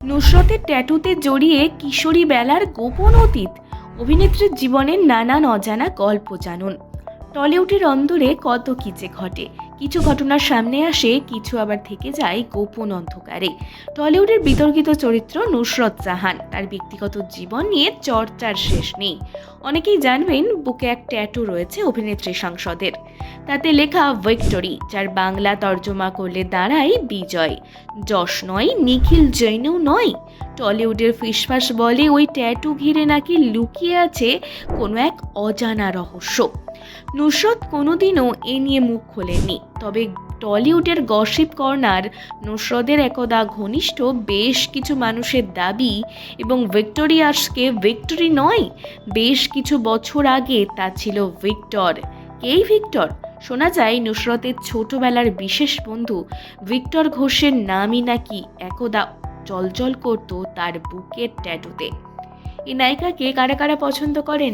নুসরতের ট্যাটুতে জড়িয়ে কিশোরী বেলার গোপন অতীত। অভিনেত্রীর জীবনের নানান অজানা গল্প জানুন। টলিউডের অন্দরে কত কি যে ঘটে, কিছু ঘটনা সামনে আসে, কিছু আবার থেকে যায় গোপন অন্ধকারে। টলিউডের বিতর্কিত চরিত্র নুসরত জাহান, তার ব্যক্তিগত জীবন নিয়ে চর্চার শেষ নেই। অনেকেই জানবেন বুকে এক ট্যাটু রয়েছে অভিনেত্রী সাংসদের, তাতে লেখা ভিক্টোরি, যার বাংলা তর্জমা করলে দাঁড়ায় বিজয়। যশ নয়, নিখিল জৈনও নয়। টলিউডের ফিসফাস বলে ওই ট্যাটু ঘিরে নাকি লুকিয়ে আছে কোনো এক অজানা রহস্য। নুসরত কোনোদিনও এ নিয়ে মুখ খোলেননি, তবে টলিউডের গসিপ কর্নার নুসরতের একদা ঘনিষ্ঠ বেশ কিছু মানুষের দাবি, এবং ভিক্টোরিয়াসকে ভিক্টোরি নয়, বেশ কিছু বছর আগে তা ছিল ভিক্টর। কেই ভিক্টর? শোনা যায় নুসরতের ছোটবেলার বিশেষ বন্ধু ভিক্টর ঘোষের নামই নাকি একদা জলজল করত তার বুকের ট্যাটুতে। এই নায়িকাকে কারা কারা পছন্দ করেন?